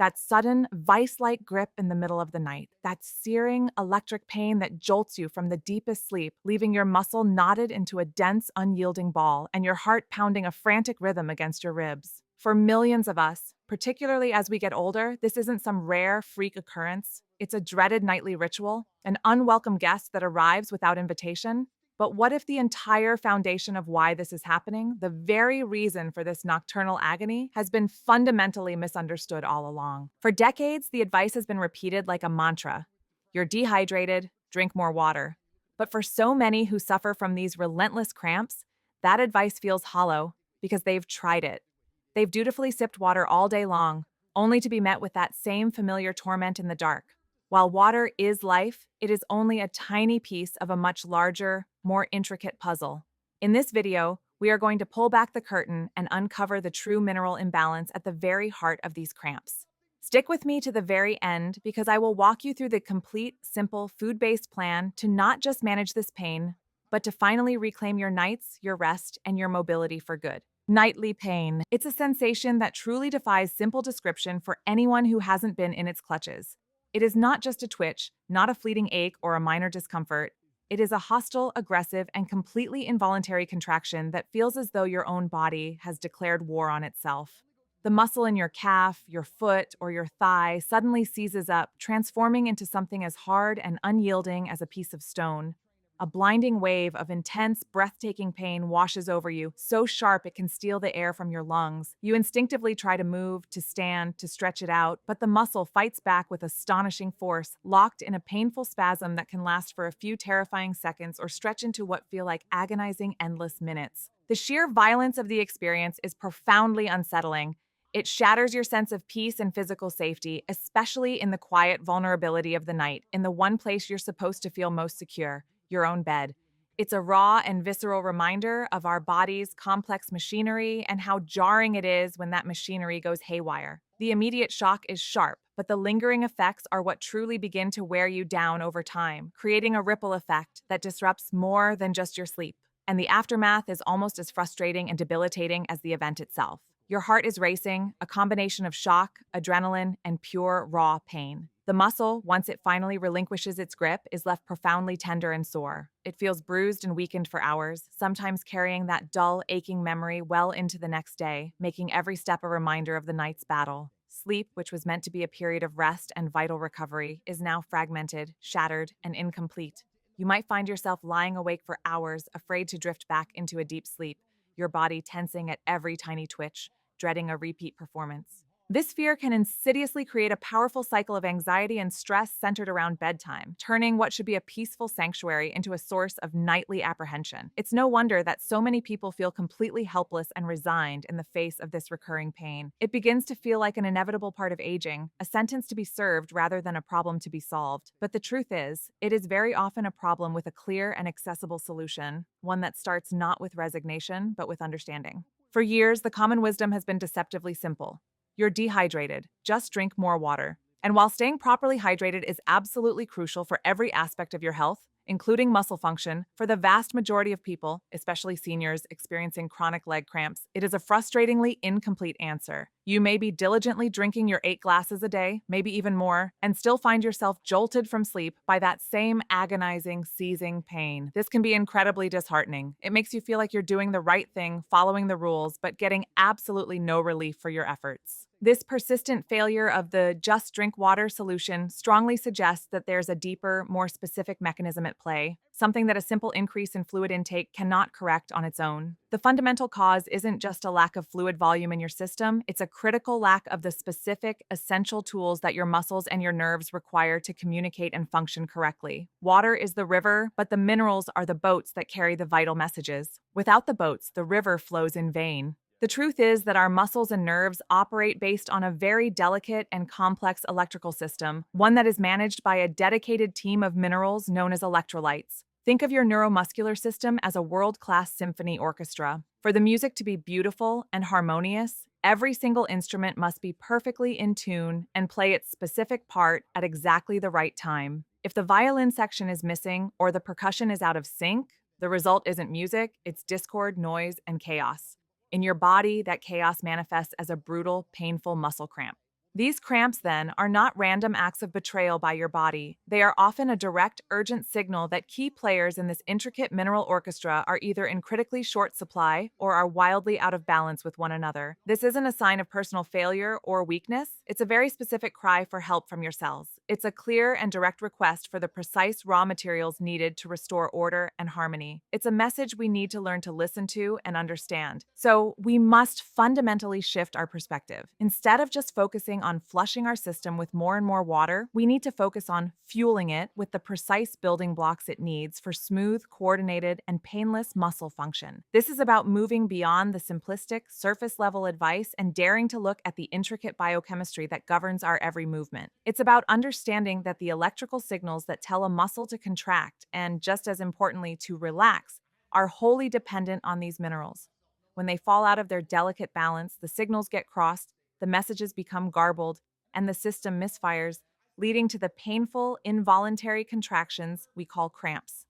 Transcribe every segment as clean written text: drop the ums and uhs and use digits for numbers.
That sudden, vice-like grip in the middle of the night. That searing, electric pain that jolts you from the deepest sleep, leaving your muscle knotted into a dense, unyielding ball and your heart pounding a frantic rhythm against your ribs. For millions of us, particularly as we get older, this isn't some rare, freak occurrence. It's a dreaded nightly ritual, an unwelcome guest that arrives without invitation. But what if the entire foundation of why this is happening, the very reason for this nocturnal agony, has been fundamentally misunderstood all along? For decades, the advice has been repeated like a mantra. You're dehydrated, drink more water. But for so many who suffer from these relentless cramps, that advice feels hollow because they've tried it. They've dutifully sipped water all day long, only to be met with that same familiar torment in the dark. While water is life, it is only a tiny piece of a much larger, more intricate puzzle. In this video, we are going to pull back the curtain and uncover the true mineral imbalance at the very heart of these cramps. Stick with me to the very end because I will walk you through the complete, simple, food-based plan to not just manage this pain, but to finally reclaim your nights, your rest, and your mobility for good. Nightly pain. It's a sensation that truly defies simple description for anyone who hasn't been in its clutches. It is not just a twitch, not a fleeting ache or a minor discomfort. It is a hostile, aggressive, and completely involuntary contraction that feels as though your own body has declared war on itself. The muscle in your calf, your foot, or your thigh suddenly seizes up, transforming into something as hard and unyielding as a piece of stone. A blinding wave of intense, breathtaking pain washes over you, so sharp it can steal the air from your lungs. You instinctively try to move, to stand, to stretch it out, but the muscle fights back with astonishing force, locked in a painful spasm that can last for a few terrifying seconds or stretch into what feel like agonizing, endless minutes. The sheer violence of the experience is profoundly unsettling. It shatters your sense of peace and physical safety, especially in the quiet vulnerability of the night, in the one place you're supposed to feel most secure, your own bed. It's a raw and visceral reminder of our body's complex machinery and how jarring it is when that machinery goes haywire. The immediate shock is sharp, but the lingering effects are what truly begin to wear you down over time, creating a ripple effect that disrupts more than just your sleep. And the aftermath is almost as frustrating and debilitating as the event itself. Your heart is racing, a combination of shock, adrenaline, and pure, raw pain. The muscle, once it finally relinquishes its grip, is left profoundly tender and sore. It feels bruised and weakened for hours, sometimes carrying that dull, aching memory well into the next day, making every step a reminder of the night's battle. Sleep, which was meant to be a period of rest and vital recovery, is now fragmented, shattered, and incomplete. You might find yourself lying awake for hours, afraid to drift back into a deep sleep, your body tensing at every tiny twitch, dreading a repeat performance. This fear can insidiously create a powerful cycle of anxiety and stress centered around bedtime, turning what should be a peaceful sanctuary into a source of nightly apprehension. It's no wonder that so many people feel completely helpless and resigned in the face of this recurring pain. It begins to feel like an inevitable part of aging, a sentence to be served rather than a problem to be solved. But the truth is, it is very often a problem with a clear and accessible solution, one that starts not with resignation, but with understanding. For years, the common wisdom has been deceptively simple. You're dehydrated. Just drink more water. And while staying properly hydrated is absolutely crucial for every aspect of your health, including muscle function, for the vast majority of people, especially seniors experiencing chronic leg cramps, it is a frustratingly incomplete answer. You may be diligently drinking your 8 glasses a day, maybe even more, and still find yourself jolted from sleep by that same agonizing, seizing pain. This can be incredibly disheartening. It makes you feel like you're doing the right thing, following the rules, but getting absolutely no relief for your efforts. This persistent failure of the just drink water solution strongly suggests that there's a deeper, more specific mechanism at play, something that a simple increase in fluid intake cannot correct on its own. The fundamental cause isn't just a lack of fluid volume in your system, it's a critical lack of the specific, essential tools that your muscles and your nerves require to communicate and function correctly. Water is the river, but the minerals are the boats that carry the vital messages. Without the boats, the river flows in vain. The truth is that our muscles and nerves operate based on a very delicate and complex electrical system, one that is managed by a dedicated team of minerals known as electrolytes. Think of your neuromuscular system as a world-class symphony orchestra. For the music to be beautiful and harmonious, every single instrument must be perfectly in tune and play its specific part at exactly the right time. If the violin section is missing or the percussion is out of sync, the result isn't music, it's discord, noise, and chaos. In your body, that chaos manifests as a brutal, painful muscle cramp. These cramps, then, are not random acts of betrayal by your body. They are often a direct, urgent signal that key players in this intricate mineral orchestra are either in critically short supply or are wildly out of balance with one another. This isn't a sign of personal failure or weakness. It's a very specific cry for help from your cells. It's a clear and direct request for the precise raw materials needed to restore order and harmony. It's a message we need to learn to listen to and understand. So, we must fundamentally shift our perspective. Instead of just focusing on flushing our system with more and more water, we need to focus on fueling it with the precise building blocks it needs for smooth, coordinated, and painless muscle function. This is about moving beyond the simplistic, surface level advice and daring to look at the intricate biochemistry that governs our every movement. It's about understanding that the electrical signals that tell a muscle to contract and, just as importantly, to relax, are wholly dependent on these minerals. When they fall out of their delicate balance, the signals get crossed, the messages become garbled, and the system misfires, leading to the painful, involuntary contractions we call cramps.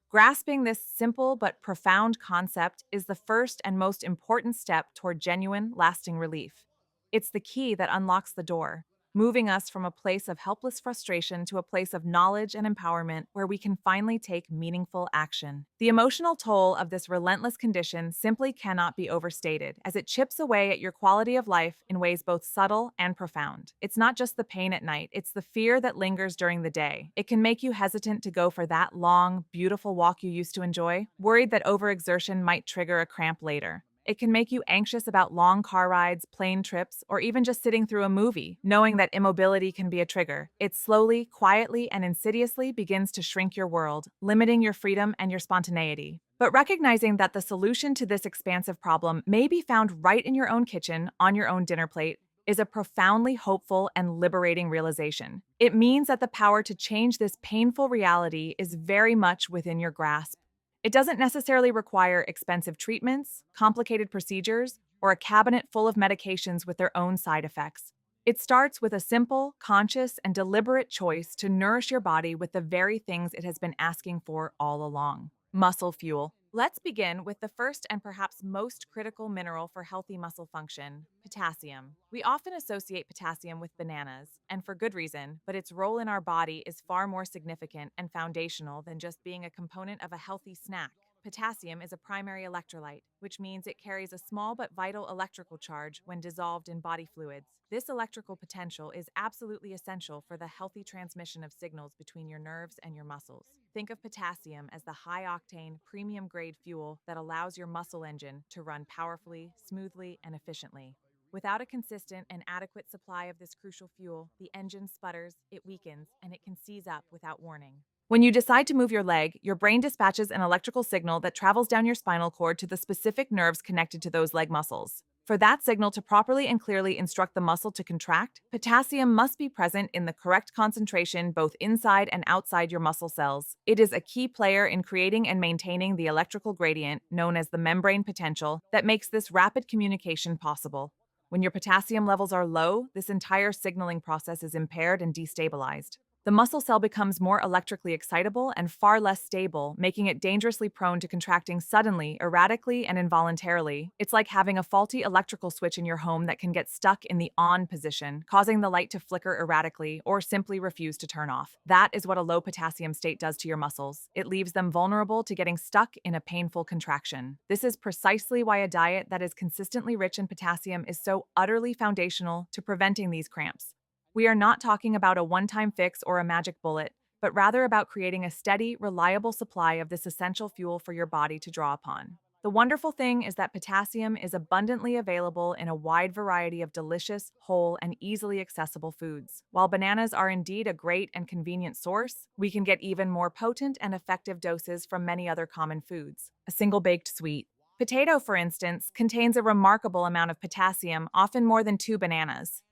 Grasping this simple but profound concept is the first and most important step toward genuine, lasting relief. It's the key that unlocks the door, moving us from a place of helpless frustration to a place of knowledge and empowerment where we can finally take meaningful action. The emotional toll of this relentless condition simply cannot be overstated, as it chips away at your quality of life in ways both subtle and profound. It's not just the pain at night, it's the fear that lingers during the day. It can make you hesitant to go for that long, beautiful walk you used to enjoy, worried that overexertion might trigger a cramp later. It can make you anxious about long car rides, plane trips, or even just sitting through a movie, knowing that immobility can be a trigger. It slowly, quietly, and insidiously begins to shrink your world, limiting your freedom and your spontaneity. But recognizing that the solution to this expansive problem may be found right in your own kitchen, on your own dinner plate, is a profoundly hopeful and liberating realization. It means that the power to change this painful reality is very much within your grasp. It doesn't necessarily require expensive treatments, complicated procedures, or a cabinet full of medications with their own side effects. It starts with a simple, conscious, and deliberate choice to nourish your body with the very things it has been asking for all along: muscle fuel. Let's begin with the first and perhaps most critical mineral for healthy muscle function: potassium. We often associate potassium with bananas, and for good reason, but its role in our body is far more significant and foundational than just being a component of a healthy snack. Potassium is a primary electrolyte, which means it carries a small but vital electrical charge when dissolved in body fluids. This electrical potential is absolutely essential for the healthy transmission of signals between your nerves and your muscles. Think of potassium as the high-octane, premium-grade fuel that allows your muscle engine to run powerfully, smoothly, and efficiently. Without a consistent and adequate supply of this crucial fuel, the engine sputters, it weakens, and it can seize up without warning. When you decide to move your leg, your brain dispatches an electrical signal that travels down your spinal cord to the specific nerves connected to those leg muscles. For that signal to properly and clearly instruct the muscle to contract, potassium must be present in the correct concentration both inside and outside your muscle cells. It is a key player in creating and maintaining the electrical gradient, known as the membrane potential, that makes this rapid communication possible. When your potassium levels are low, this entire signaling process is impaired and destabilized. The muscle cell becomes more electrically excitable and far less stable, making it dangerously prone to contracting suddenly, erratically, and involuntarily. It's like having a faulty electrical switch in your home that can get stuck in the on position, causing the light to flicker erratically or simply refuse to turn off. That is what a low potassium state does to your muscles. It leaves them vulnerable to getting stuck in a painful contraction. This is precisely why a diet that is consistently rich in potassium is so utterly foundational to preventing these cramps. We are not talking about a one-time fix or a magic bullet, but rather about creating a steady, reliable supply of this essential fuel for your body to draw upon. The wonderful thing is that potassium is abundantly available in a wide variety of delicious, whole, and easily accessible foods. While bananas are indeed a great and convenient source, we can get even more potent and effective doses from many other common foods. A single baked sweet. Potato, for instance, contains a remarkable amount of potassium, often more than 2 bananas.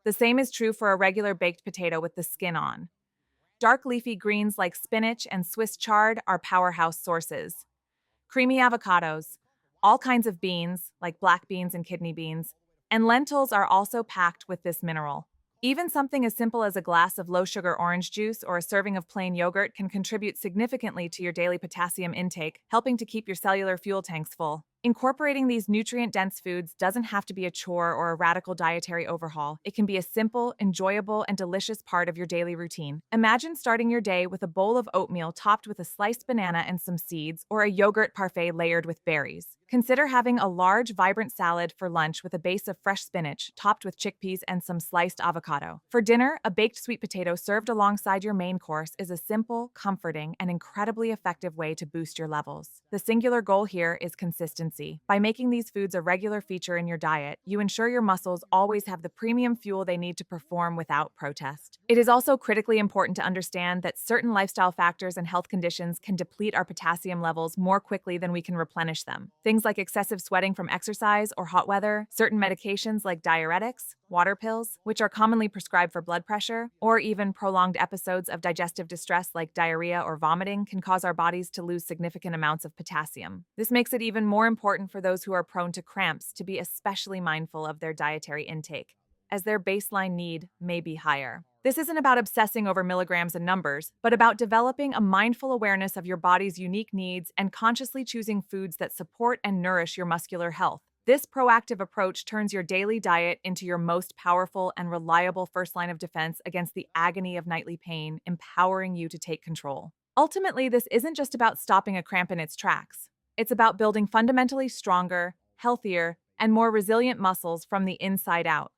The same is true for a regular baked potato with the skin on. Dark leafy greens like spinach and Swiss chard are powerhouse sources. Creamy avocados, all kinds of beans, like black beans and kidney beans, and lentils are also packed with this mineral. Even something as simple as a glass of low-sugar orange juice or a serving of plain yogurt can contribute significantly to your daily potassium intake, helping to keep your cellular fuel tanks full. Incorporating these nutrient-dense foods doesn't have to be a chore or a radical dietary overhaul. It can be a simple, enjoyable, and delicious part of your daily routine. Imagine starting your day with a bowl of oatmeal topped with a sliced banana and some seeds, or a yogurt parfait layered with berries. Consider having a large, vibrant salad for lunch with a base of fresh spinach, topped with chickpeas and some sliced avocado. For dinner, a baked sweet potato served alongside your main course is a simple, comforting, and incredibly effective way to boost your levels. The singular goal here is consistency. By making these foods a regular feature in your diet, you ensure your muscles always have the premium fuel they need to perform without protest. It is also critically important to understand that certain lifestyle factors and health conditions can deplete our potassium levels more quickly than we can replenish them. Things like excessive sweating from exercise or hot weather, certain medications like diuretics, water pills, which are commonly prescribed for blood pressure, or even prolonged episodes of digestive distress like diarrhea or vomiting can cause our bodies to lose significant amounts of potassium. This makes it even more important for those who are prone to cramps to be especially mindful of their dietary intake, as their baseline need may be higher. This isn't about obsessing over milligrams and numbers, but about developing a mindful awareness of your body's unique needs and consciously choosing foods that support and nourish your muscular health. This proactive approach turns your daily diet into your most powerful and reliable first line of defense against the agony of nightly pain, empowering you to take control. Ultimately, this isn't just about stopping a cramp in its tracks. It's about building fundamentally stronger, healthier, and more resilient muscles from the inside out.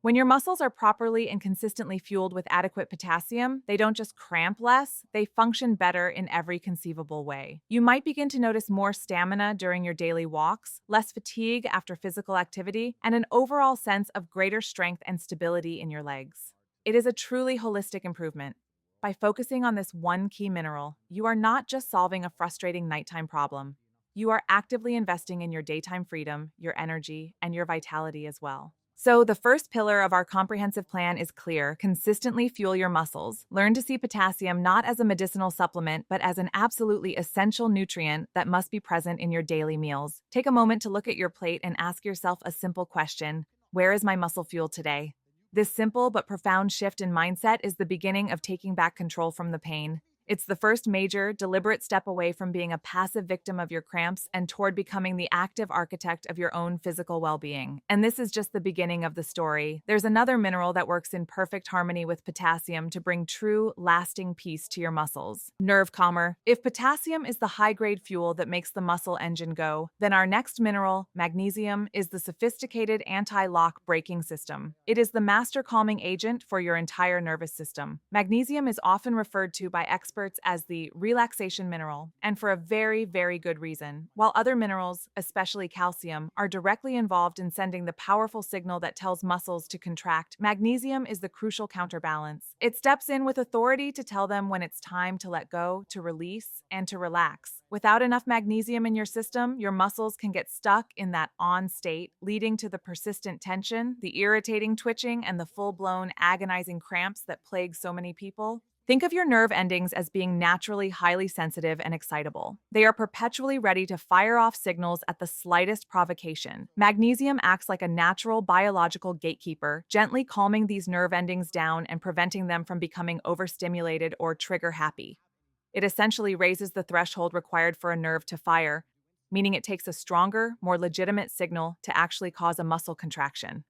When your muscles are properly and consistently fueled with adequate potassium, they don't just cramp less, they function better in every conceivable way. You might begin to notice more stamina during your daily walks, less fatigue after physical activity, and an overall sense of greater strength and stability in your legs. It is a truly holistic improvement. By focusing on this one key mineral, you are not just solving a frustrating nighttime problem. You are actively investing in your daytime freedom, your energy, and your vitality as well. So, the first pillar of our comprehensive plan is clear: consistently fuel your muscles. Learn to see potassium not as a medicinal supplement, but as an absolutely essential nutrient that must be present in your daily meals. Take a moment to look at your plate and ask yourself a simple question: where is my muscle fuel today? This simple but profound shift in mindset is the beginning of taking back control from the pain. It's the first major, deliberate step away from being a passive victim of your cramps and toward becoming the active architect of your own physical well-being. And this is just the beginning of the story. There's another mineral that works in perfect harmony with potassium to bring true, lasting peace to your muscles: nerve calmer. If potassium is the high-grade fuel that makes the muscle engine go, then our next mineral, magnesium, is the sophisticated anti-lock braking system. It is the master calming agent for your entire nervous system. Magnesium is often referred to by experts as the relaxation mineral, and for a very, very good reason. While other minerals, especially calcium, are directly involved in sending the powerful signal that tells muscles to contract, magnesium is the crucial counterbalance. It steps in with authority to tell them when it's time to let go, to release, and to relax. Without enough magnesium in your system, your muscles can get stuck in that on state, leading to the persistent tension, the irritating twitching, and the full-blown agonizing cramps that plague so many people. Think of your nerve endings as being naturally highly sensitive and excitable. They are perpetually ready to fire off signals at the slightest provocation. Magnesium acts like a natural biological gatekeeper, gently calming these nerve endings down and preventing them from becoming overstimulated or trigger happy. It essentially raises the threshold required for a nerve to fire, meaning it takes a stronger, more legitimate signal to actually cause a muscle contraction.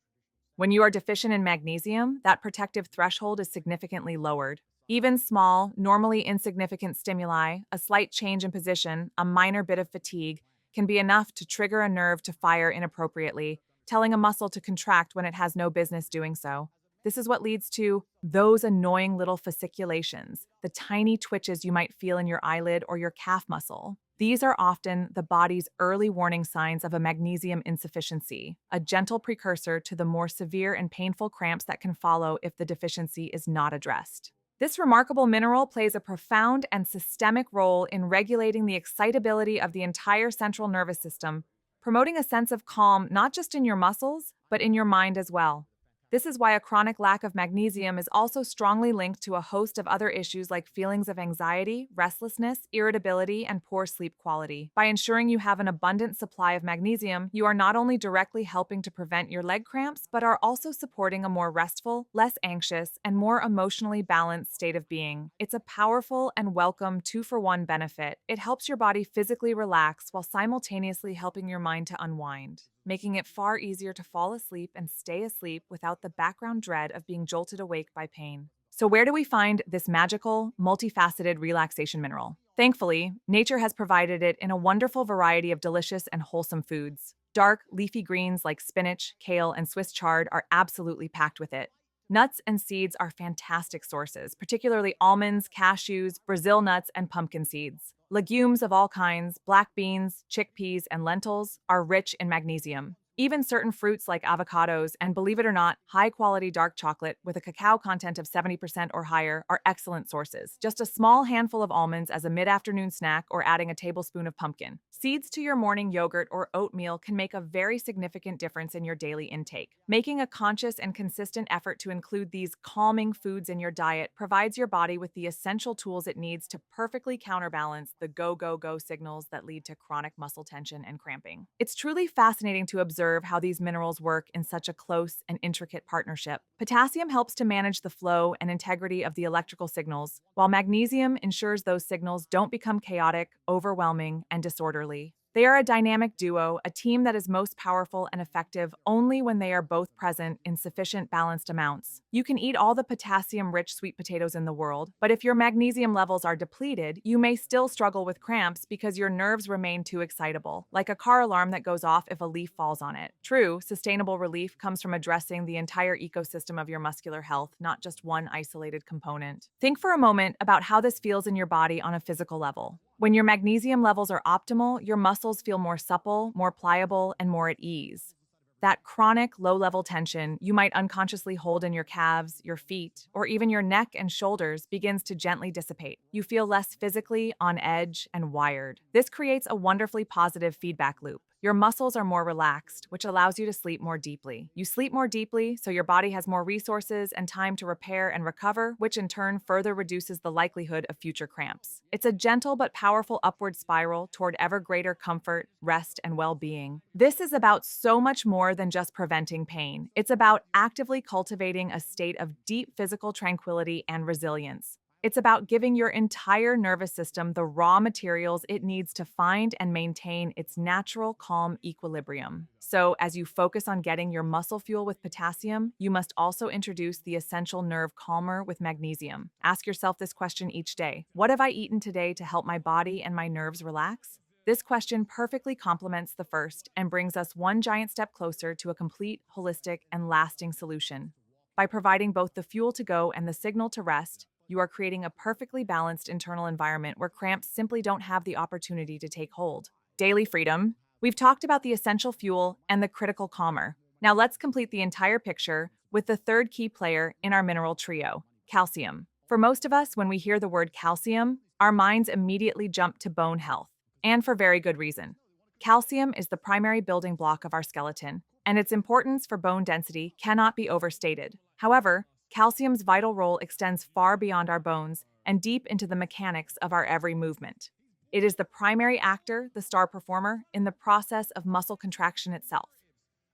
When you are deficient in magnesium, that protective threshold is significantly lowered. Even small, normally insignificant stimuli, a slight change in position, a minor bit of fatigue, can be enough to trigger a nerve to fire inappropriately, telling a muscle to contract when it has no business doing so. This is what leads to those annoying little fasciculations, the tiny twitches you might feel in your eyelid or your calf muscle. These are often the body's early warning signs of a magnesium insufficiency, a gentle precursor to the more severe and painful cramps that can follow if the deficiency is not addressed. This remarkable mineral plays a profound and systemic role in regulating the excitability of the entire central nervous system, promoting a sense of calm not just in your muscles, but in your mind as well. This is why a chronic lack of magnesium is also strongly linked to a host of other issues like feelings of anxiety, restlessness, irritability, and poor sleep quality. By ensuring you have an abundant supply of magnesium, you are not only directly helping to prevent your leg cramps, but are also supporting a more restful, less anxious, and more emotionally balanced state of being. It's a powerful and welcome two-for-one benefit. It helps your body physically relax while simultaneously helping your mind to unwind, making it far easier to fall asleep and stay asleep without the background dread of being jolted awake by pain. So where do we find this magical, multifaceted relaxation mineral? Thankfully, nature has provided it in a wonderful variety of delicious and wholesome foods. Dark, leafy greens like spinach, kale, and Swiss chard are absolutely packed with it. Nuts and seeds are fantastic sources, particularly almonds, cashews, Brazil nuts, and pumpkin seeds. Legumes of all kinds, black beans, chickpeas, and lentils, are rich in magnesium. Even certain fruits like avocados and, believe it or not, high-quality dark chocolate with a cacao content of 70% or higher are excellent sources. Just a small handful of almonds as a mid-afternoon snack or adding a tablespoon of pumpkin seeds to your morning yogurt or oatmeal can make a very significant difference in your daily intake. Making a conscious and consistent effort to include these calming foods in your diet provides your body with the essential tools it needs to perfectly counterbalance the go signals that lead to chronic muscle tension and cramping. It's truly fascinating to observe how these minerals work in such a close and intricate partnership. Potassium helps to manage the flow and integrity of the electrical signals, while magnesium ensures those signals don't become chaotic, overwhelming, and disorderly. They are a dynamic duo, a team that is most powerful and effective only when they are both present in sufficient balanced amounts. You can eat all the potassium-rich sweet potatoes in the world, but if your magnesium levels are depleted, you may still struggle with cramps because your nerves remain too excitable, like a car alarm that goes off if a leaf falls on it. True, sustainable relief comes from addressing the entire ecosystem of your muscular health, not just one isolated component. Think for a moment about how this feels in your body on a physical level. When your magnesium levels are optimal, your muscles feel more supple, more pliable, and more at ease. That chronic, low-level tension you might unconsciously hold in your calves, your feet, or even your neck and shoulders begins to gently dissipate. You feel less physically on edge and wired. This creates a wonderfully positive feedback loop. Your muscles are more relaxed, which allows you to sleep more deeply. You sleep more deeply, so your body has more resources and time to repair and recover, which in turn further reduces the likelihood of future cramps. It's a gentle but powerful upward spiral toward ever greater comfort, rest, and well-being. This is about so much more than just preventing pain. It's about actively cultivating a state of deep physical tranquility and resilience. It's about giving your entire nervous system the raw materials it needs to find and maintain its natural, calm equilibrium. So, as you focus on getting your muscle fuel with potassium, you must also introduce the essential nerve calmer with magnesium. Ask yourself this question each day: what have I eaten today to help my body and my nerves relax? This question perfectly complements the first and brings us one giant step closer to a complete, holistic, and lasting solution. By providing both the fuel to go and the signal to rest, you are creating a perfectly balanced internal environment where cramps simply don't have the opportunity to take hold. Daily freedom. We've talked about the essential fuel and the critical calmer. Now let's complete the entire picture with the third key player in our mineral trio: calcium. For most of us, when we hear the word calcium, our minds immediately jump to bone health, and for very good reason. Calcium is the primary building block of our skeleton, and its importance for bone density cannot be overstated. However, calcium's vital role extends far beyond our bones and deep into the mechanics of our every movement. It is the primary actor, the star performer, in the process of muscle contraction itself.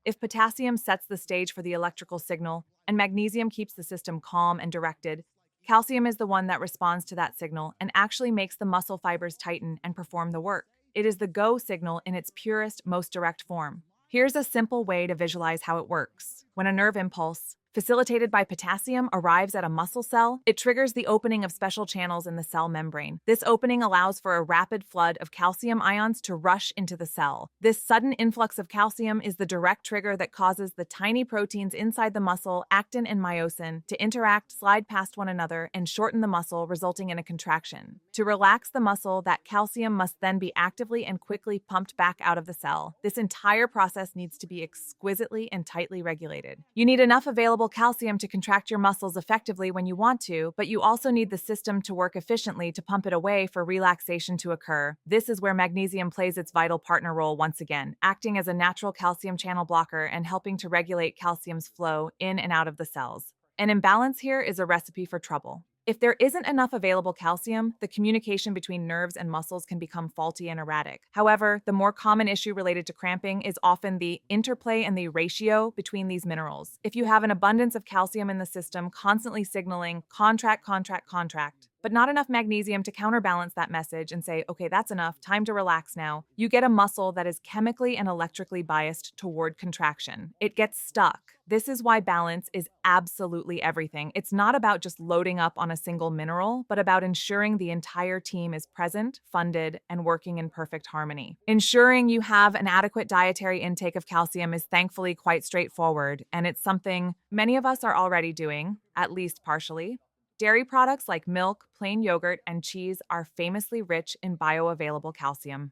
If potassium sets the stage for the electrical signal and magnesium keeps the system calm and directed, calcium is the one that responds to that signal and actually makes the muscle fibers tighten and perform the work. It is the go signal in its purest, most direct form. Here's a simple way to visualize how it works. When a nerve impulse, facilitated by potassium, arrives at a muscle cell, it triggers the opening of special channels in the cell membrane. This opening allows for a rapid flood of calcium ions to rush into the cell. This sudden influx of calcium is the direct trigger that causes the tiny proteins inside the muscle, actin and myosin, to interact, slide past one another, and shorten the muscle, resulting in a contraction. To relax the muscle, that calcium must then be actively and quickly pumped back out of the cell. This entire process needs to be exquisitely and tightly regulated. regulated. You need enough available calcium to contract your muscles effectively when you want to, but you also need the system to work efficiently to pump it away for relaxation to occur. This is where magnesium plays its vital partner role once again, acting as a natural calcium channel blocker and helping to regulate calcium's flow in and out of the cells. An imbalance here is a recipe for trouble. If there isn't enough available calcium, the communication between nerves and muscles can become faulty and erratic. However, the more common issue related to cramping is often the interplay and the ratio between these minerals. If you have an abundance of calcium in the system constantly signaling contract, contract, contract, but not enough magnesium to counterbalance that message and say, okay, that's enough, time to relax now, you get a muscle that is chemically and electrically biased toward contraction. It gets stuck. This is why balance is absolutely everything. It's not about just loading up on a single mineral, but about ensuring the entire team is present, funded, and working in perfect harmony. Ensuring you have an adequate dietary intake of calcium is thankfully quite straightforward, and it's something many of us are already doing, at least partially. Dairy products like milk, plain yogurt, and cheese are famously rich in bioavailable calcium.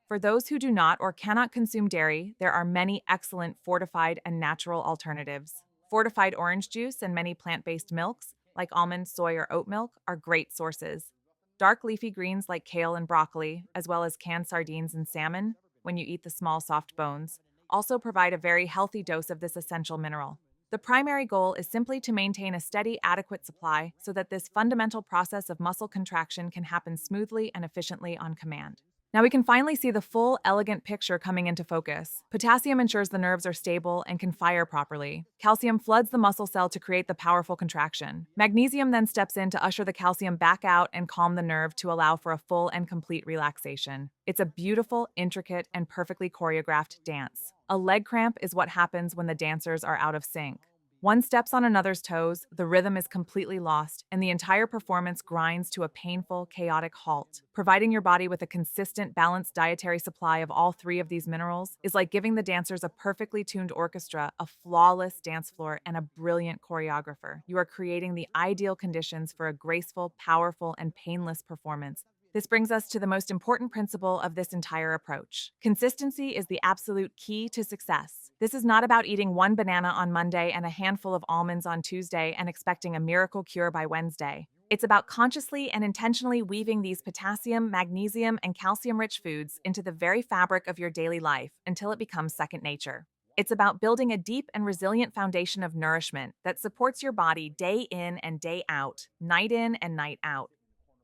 For those who do not or cannot consume dairy, there are many excellent fortified and natural alternatives. Fortified orange juice and many plant-based milks, like almond, soy, or oat milk, are great sources. Dark leafy greens like kale and broccoli, as well as canned sardines and salmon, when you eat the small, soft bones, also provide a very healthy dose of this essential mineral. The primary goal is simply to maintain a steady, adequate supply so that this fundamental process of muscle contraction can happen smoothly and efficiently on command. Now we can finally see the full, elegant picture coming into focus. Potassium ensures the nerves are stable and can fire properly. Calcium floods the muscle cell to create the powerful contraction. Magnesium then steps in to usher the calcium back out and calm the nerve to allow for a full and complete relaxation. It's a beautiful, intricate, and perfectly choreographed dance. A leg cramp is what happens when the dancers are out of sync. One steps on another's toes, the rhythm is completely lost, and the entire performance grinds to a painful, chaotic halt. Providing your body with a consistent, balanced dietary supply of all three of these minerals is like giving the dancers a perfectly tuned orchestra, a flawless dance floor, and a brilliant choreographer. You are creating the ideal conditions for a graceful, powerful, and painless performance. This brings us to the most important principle of this entire approach. Consistency is the absolute key to success. This is not about eating one banana on Monday and a handful of almonds on Tuesday and expecting a miracle cure by Wednesday. It's about consciously and intentionally weaving these potassium, magnesium, and calcium-rich foods into the very fabric of your daily life until it becomes second nature. It's about building a deep and resilient foundation of nourishment that supports your body day in and day out, night in and night out.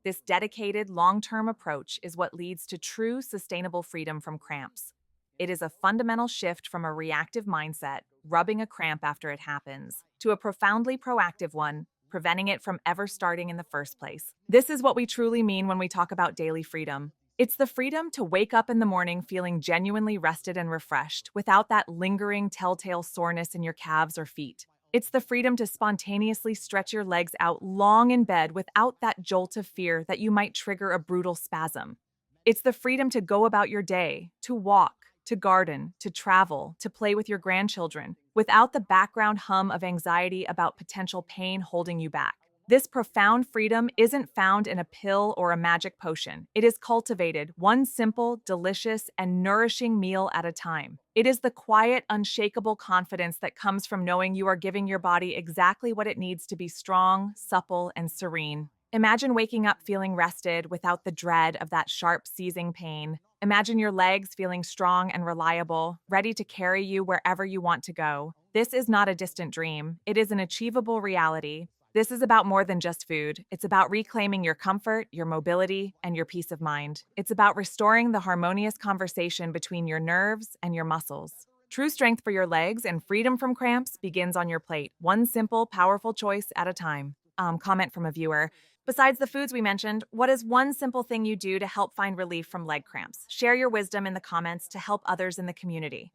This dedicated, long-term approach is what leads to true, sustainable freedom from cramps. It is a fundamental shift from a reactive mindset, rubbing a cramp after it happens, to a profoundly proactive one, preventing it from ever starting in the first place. This is what we truly mean when we talk about daily freedom. It's the freedom to wake up in the morning feeling genuinely rested and refreshed, without that lingering, telltale soreness in your calves or feet. It's the freedom to spontaneously stretch your legs out long in bed without that jolt of fear that you might trigger a brutal spasm. It's the freedom to go about your day, to walk, to garden, to travel, to play with your grandchildren, without the background hum of anxiety about potential pain holding you back. This profound freedom isn't found in a pill or a magic potion. It is cultivated, one simple, delicious, and nourishing meal at a time. It is the quiet, unshakable confidence that comes from knowing you are giving your body exactly what it needs to be strong, supple, and serene. Imagine waking up feeling rested without the dread of that sharp, seizing pain. Imagine your legs feeling strong and reliable, ready to carry you wherever you want to go. This is not a distant dream. It is an achievable reality. This is about more than just food. It's about reclaiming your comfort, your mobility, and your peace of mind. It's about restoring the harmonious conversation between your nerves and your muscles. True strength for your legs and freedom from cramps begins on your plate, one simple, powerful choice at a time. Comment from a viewer. Besides the foods we mentioned, what is one simple thing you do to help find relief from leg cramps? Share your wisdom in the comments to help others in the community.